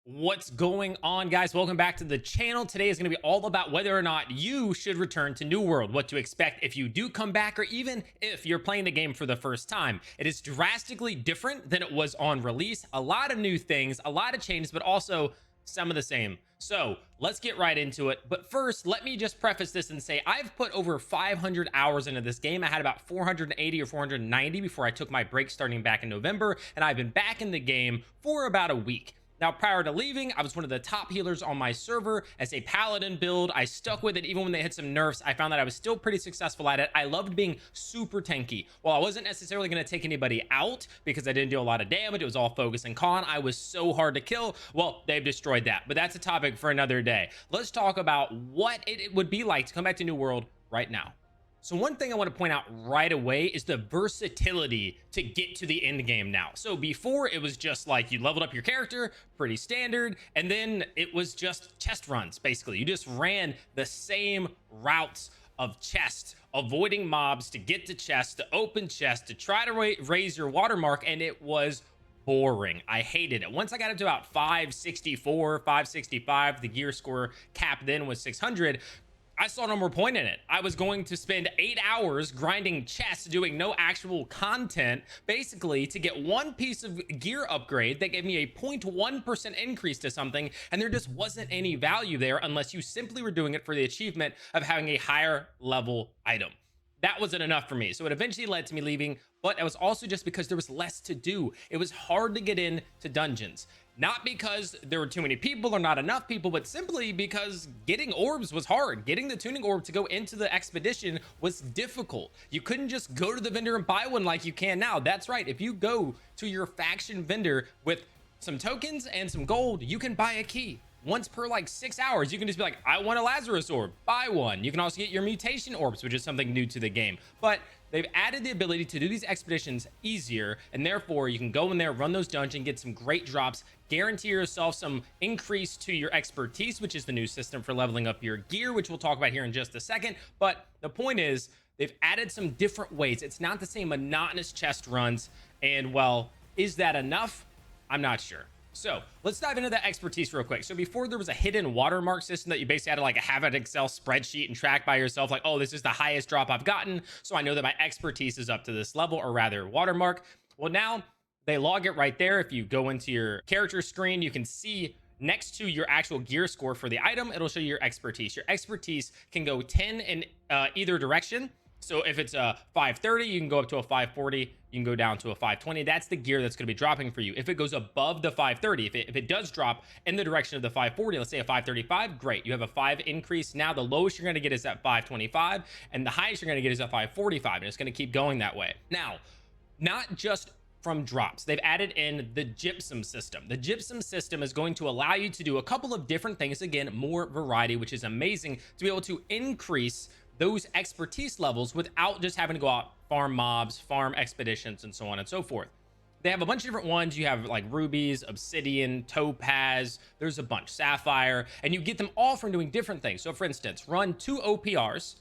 What's going on, guys? Welcome back to the channel. Today is going to be all about whether or not you should return to New World, what to expect if you do come back, or even if you're playing the game for the first time. It is drastically different than it was on release. A lot of new things, a lot of changes, but also some of the same. So let's get right into it. But first, let me just preface this and say I've put over 500 hours into this game. I had about 480 or 490 before I took my break starting back in November, and I've been back in the game for about a week. Now, prior to leaving, I was one of the top healers on my server as a paladin build. I stuck with it even when they hit some nerfs. I found that I was still pretty successful at it. I loved being super tanky. While I wasn't necessarily going to take anybody out because I didn't do a lot of damage, it was all focus and con. I was so hard to kill. Well, they've destroyed that, but that's a topic for another day. Let's talk about what it would be like to come back to New World right now. So one thing I want to point out right away is the versatility to get to the end game now. So before it was just like you leveled up your character, pretty standard, and then it was just chest runs, basically. You just ran the same routes of chest, avoiding mobs to get to chest, to open chest, to try to raise your watermark, and it was boring. I hated it. Once I got up to about 564, 565, the gear score cap then was 600. I saw no more point in it. I was going to spend 8 hours grinding chests, doing no actual content, basically to get one piece of gear upgrade that gave me a 0.1% increase to something, and there just wasn't any value there unless you simply were doing it for the achievement of having a higher level item. That wasn't enough for me. So it eventually led to me leaving, but it was also just because there was less to do. It was hard to get into dungeons. Not because there were too many people or not enough people, but simply because getting orbs was hard. Getting the tuning orb to go into the expedition was difficult. You couldn't just go to the vendor and buy one like you can now. That's right. If you go to your faction vendor with some tokens and some gold, you can buy a key. Once per like 6 hours, you can just be like, I want a Lazarus orb, buy one. You can also get your mutation orbs, which is something new to the game. But they've added the ability to do these expeditions easier, and therefore you can go in there, run those dungeons, get some great drops, guarantee yourself some increase to your expertise, which is the new system for leveling up your gear, which we'll talk about here in just a second. But the point is, they've added some different ways. It's not the same monotonous chest runs, and well, is that enough? I'm not sure. So let's dive into that expertise real quick. So before, there was a hidden watermark system that you basically had to like have an Excel spreadsheet and track by yourself, like, oh, this is the highest drop I've gotten, so I know that my expertise is up to this level, or rather watermark. Well, now they log it right there. If you go into your character screen, you can see next to your actual gear score for the item, it'll show you your expertise. Your expertise can go 10 in either direction. So if it's a 530, you can go up to a 540, you can go down to a 520. That's the gear that's going to be dropping for you. If it goes above the 530, if it does drop in the direction of the 540, let's say a 535, great. You have a 5 increase. Now the lowest you're going to get is at 525, and the highest you're going to get is at 545, and it's going to keep going that way. Now, not just from drops, they've added in the gypsum system. The gypsum system is going to allow you to do a couple of different things. Again, more variety, which is amazing, to be able to increase those expertise levels without just having to go out, farm mobs, farm expeditions, and so on and so forth. They have a bunch of different ones. You have like rubies, obsidian, topaz, there's a bunch, sapphire, and you get them all from doing different things. So for instance, run 2 OPRs,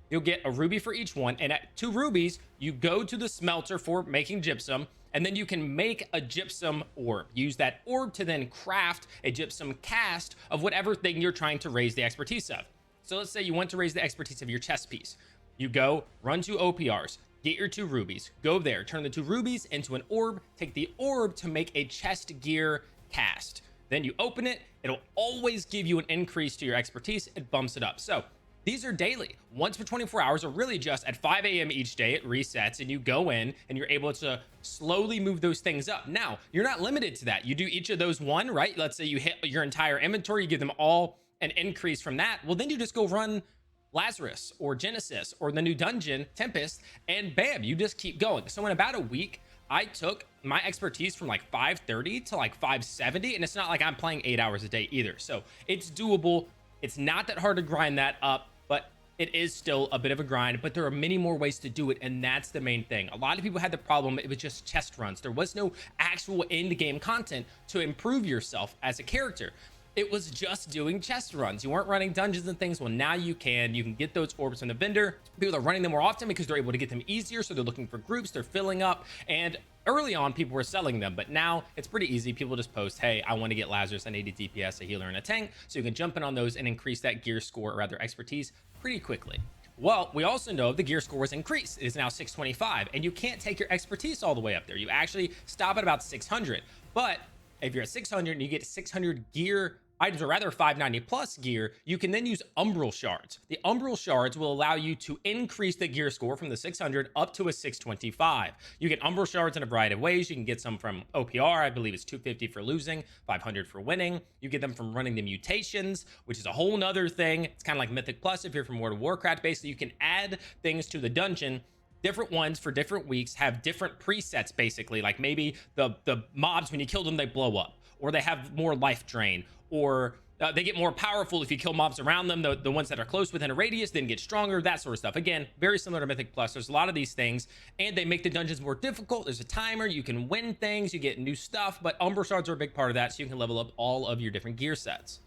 you'll get a ruby for each one, and at 2 rubies, you go to the smelter for making gypsum, and then you can make a gypsum orb. Use that orb to then craft a gypsum cast of whatever thing you're trying to raise the expertise of. So let's say you want to raise the expertise of your chest piece. You go, run 2 OPRs, get your 2 rubies, go there, turn the 2 rubies into an orb, take the orb to make a chest gear cast. Then you open it, it'll always give you an increase to your expertise, it bumps it up. So these are daily, once for 24 hours, or really just at 5 a.m. each day, it resets, and you go in and you're able to slowly move those things up. Now, you're not limited to that. You do each of those one, right? Let's say you hit your entire inventory, you give them all an increase from that. Well, then you just go run Lazarus or Genesis or the new dungeon Tempest, and bam, you just keep going. So in about a week, I took my expertise from like 530 to like 570, and it's not like I'm playing 8 hours a day either. So it's doable. It's not that hard to grind that up, but it is still a bit of a grind. But there are many more ways to do it, and that's the main thing. A lot of people had the problem, it was just chest runs. There was no actual end game content to improve yourself as a character. It was just doing chest runs. You weren't running dungeons and things. Well, now you can. You can get those orbs from the vendor. People are running them more often because they're able to get them easier. So they're looking for groups. They're filling up. And Early on, people were selling them, but now it's pretty easy. People just post, hey, I want to get Lazarus, I need a DPS, a healer, and a tank. So you can jump in on those and increase that gear score, or rather expertise, pretty quickly. Well, we also know the gear score was increased. It is now 625, and you can't take your expertise all the way up there. You actually stop at about 600. But if you're at 600 and you get 600 gear items, or rather 590 plus gear, you can then use Umbral Shards. The Umbral Shards will allow you to increase the gear score from the 600 up to a 625. You get Umbral Shards in a variety of ways. You can get some from OPR, I believe it's 250 for losing, 500 for winning. You get them from running the mutations, which is a whole nother thing. It's kind of like Mythic Plus if you're from World of Warcraft. Basically, you can add things to the dungeon. Different ones for different weeks have different presets, basically. Like maybe the mobs, when you kill them, they blow up, or they have more life drain, or they get more powerful if you kill mobs around them. The ones that are close within a radius then get stronger, that sort of stuff. Again, very similar to Mythic Plus. There's a lot of these things, and they make the dungeons more difficult. There's a timer. You can win things. You get new stuff, but Umbral Shards are a big part of that, so you can level up all of your different gear sets.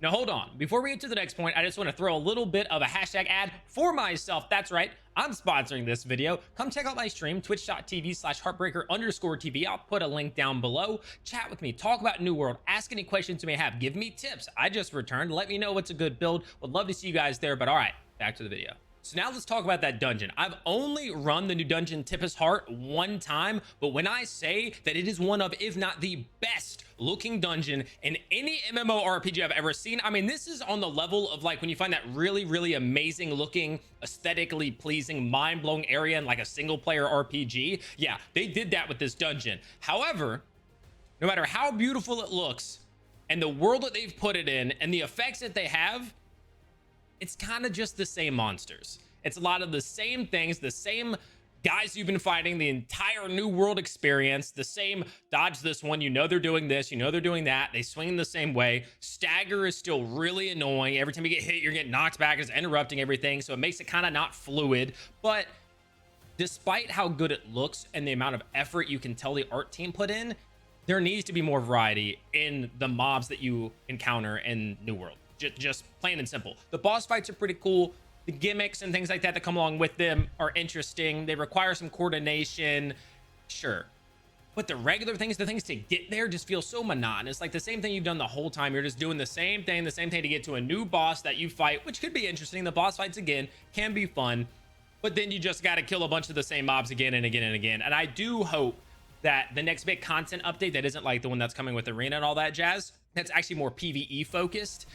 Now, hold on. Before we get to the next point, I just want to throw a little bit of a hashtag ad for myself. That's right. I'm sponsoring this video. Come check out my stream, twitch.tv/heartbreaker_TV. I'll put a link down below. Chat with me. Talk about New World. Ask any questions you may have. Give me tips. I just returned. Let me know what's a good build. Would love to see you guys there. But all right, back to the video. So now let's talk about that dungeon. I've only run the new dungeon Tempest Heart one time, but when I say that it is one of, if not the best looking dungeon in any MMORPG I've ever seen, I mean, this is on the level of like when you find that really, really amazing looking, aesthetically pleasing, mind-blowing area in like a single player RPG. Yeah, they did that with this dungeon. However, no matter how beautiful it looks and the world that they've put it in and the effects that they have, it's kind of just the same monsters. It's a lot of the same things, the same guys you've been fighting the entire New World experience, the same dodge this one, you know they're doing this, you know they're doing that, they swing the same way. Stagger is still really annoying. Every time you get hit, you're getting knocked back, it's interrupting everything, so it makes it kind of not fluid. But despite how good it looks and the amount of effort you can tell the art team put in, there needs to be more variety in the mobs that you encounter in New World. Just plain and simple. The boss fights are pretty cool. The gimmicks and things like that that come along with them are interesting. They require some coordination, sure. But the regular things, the things to get there, just feel so monotonous. Like the same thing you've done the whole time. You're just doing the same thing to get to a new boss that you fight, which could be interesting. The boss fights, again, can be fun. But then you just got to kill a bunch of the same mobs again and again and again. And I do hope that the next big content update that isn't like the one that's coming with Arena and all that jazz, that's actually more PvE focused,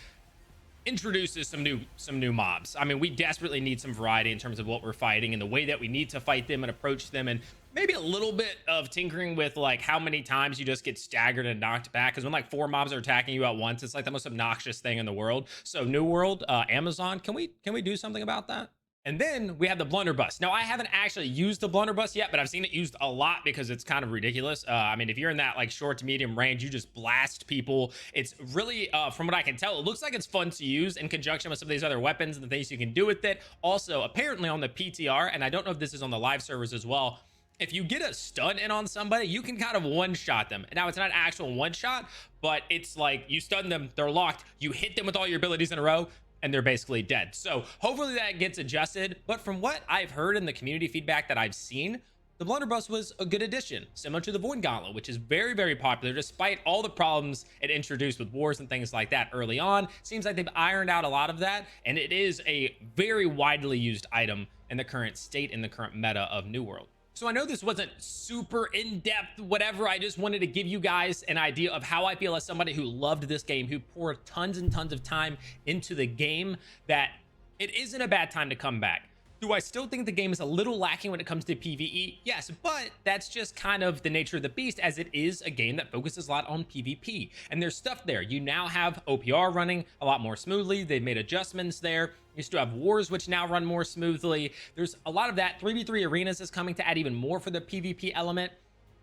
introduces some new mobs. I mean, we desperately need some variety in terms of what we're fighting and the way that we need to fight them and approach them, and maybe a little bit of tinkering with like how many times you just get staggered and knocked back, because when like 4 mobs are attacking you at once, it's like the most obnoxious thing in the world. So New World, Amazon, can we do something about that? And then we have the blunderbuss. Now, I haven't actually used the blunderbuss yet, but I've seen it used a lot because it's kind of ridiculous. I mean, if you're in that like short to medium range, you just blast people. It's really, from what I can tell, it looks like it's fun to use in conjunction with some of these other weapons and the things you can do with it. Also, apparently on the PTR, and I don't know if this is on the live servers as well, if you get a stun in on somebody, you can kind of one-shot them. Now, it's not an actual one-shot, but it's like you stun them, they're locked, you hit them with all your abilities in a row, and they're basically dead. So hopefully that gets adjusted. But from what I've heard in the community feedback that I've seen, the blunderbuss was a good addition, similar to the Void Gauntlet, which is very, very popular despite all the problems it introduced with wars and things like that early on. Seems like they've ironed out a lot of that, and it is a very widely used item in the current state, in the current meta of New World. So I know this wasn't super in-depth, whatever. I just wanted to give you guys an idea of how I feel as somebody who loved this game, who poured tons and tons of time into the game, that it isn't a bad time to come back. Do I still think the game is a little lacking when it comes to PvE? Yes, but that's just kind of the nature of the beast, as it is a game that focuses a lot on PvP. And there's stuff there. You now have OPR running a lot more smoothly. They've made adjustments there. You still have wars, which now run more smoothly. There's a lot of that. 3v3 arenas is coming to add even more for the PvP element.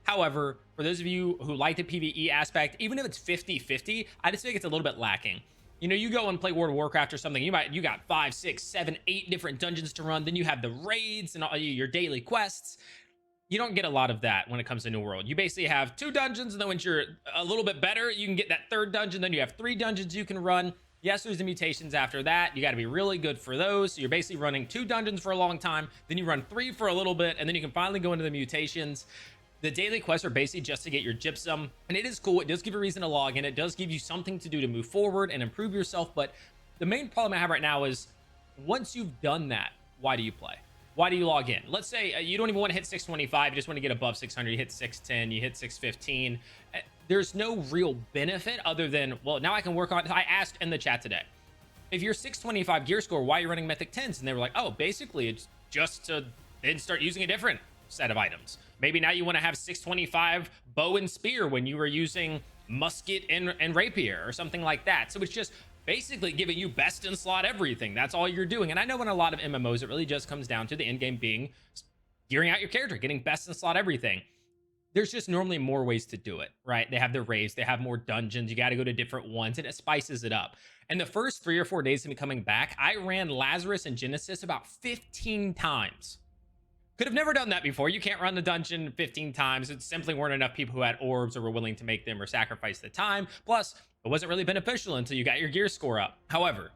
However, for those of you who like the PvE aspect, even if it's 50-50, I just think it's a little bit lacking. You know, you go and play World of Warcraft or something, you got 5, 6, 7, 8 different dungeons to run. Then you have the raids and all your daily quests. You don't get a lot of that when it comes to New World. You basically have 2 dungeons, and then once you're a little bit better, you can get that 3rd dungeon. Then you have 3 dungeons you can run. Yes, there's the mutations after that. You got to be really good for those. So you're basically running 2 dungeons for a long time. Then you run 3 for a little bit, and then you can finally go into the mutations. The daily quests are basically just to get your gypsum, and it is cool. It does give you a reason to log in. It does give you something to do to move forward and improve yourself. But the main problem I have right now is once you've done that, why do you play? Why do you log in? Let's say you don't even want to hit 625. You just want to get above 600. You hit 610. You hit 615. There's no real benefit other than, well, now I can work on. I asked in the chat today, if you're 625 gear score, why are you running Mythic 10s? And they were like, oh, basically it's just to then start using a different set of items. Maybe now you want to have 625 bow and spear when you were using musket and rapier or something like that. So it's just basically giving you best in slot everything. That's all you're doing. And I know in a lot of MMOs, it really just comes down to the end game being gearing out your character, getting best in slot everything. There's just normally more ways to do it, right? They have the raids, they have more dungeons, you got to go to different ones, and it spices it up. And the first 3 or 4 days of me coming back, I ran Lazarus and Genesis about 15 times. Could have never done that before. You can't run the dungeon 15 times. It simply weren't enough people who had orbs or were willing to make them or sacrifice the time. Plus, it wasn't really beneficial until you got your gear score up. However,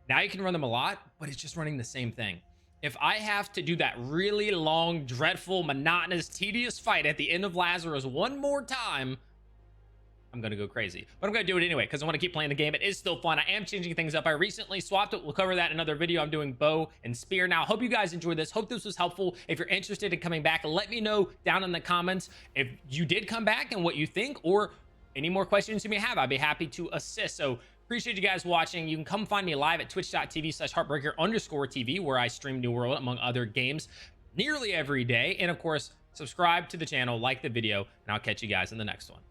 now you can run them a lot, but it's just running the same thing. If I have to do that really long, dreadful, monotonous, tedious fight at the end of Lazarus one more time, I'm going to go crazy. But I'm going to do it anyway because I want to keep playing the game. It is still fun. I am changing things up. I recently swapped it. We'll cover that in another video. I'm doing bow and spear now. Hope you guys enjoyed this. Hope this was helpful. If you're interested in coming back, let me know down in the comments if you did come back and what you think, or any more questions you may have. I'd be happy to assist. So appreciate you guys watching. You can come find me live at twitch.tv/heartbreaker_TV, where I stream New World among other games nearly every day. And of course, subscribe to the channel, like the video, and I'll catch you guys in the next one.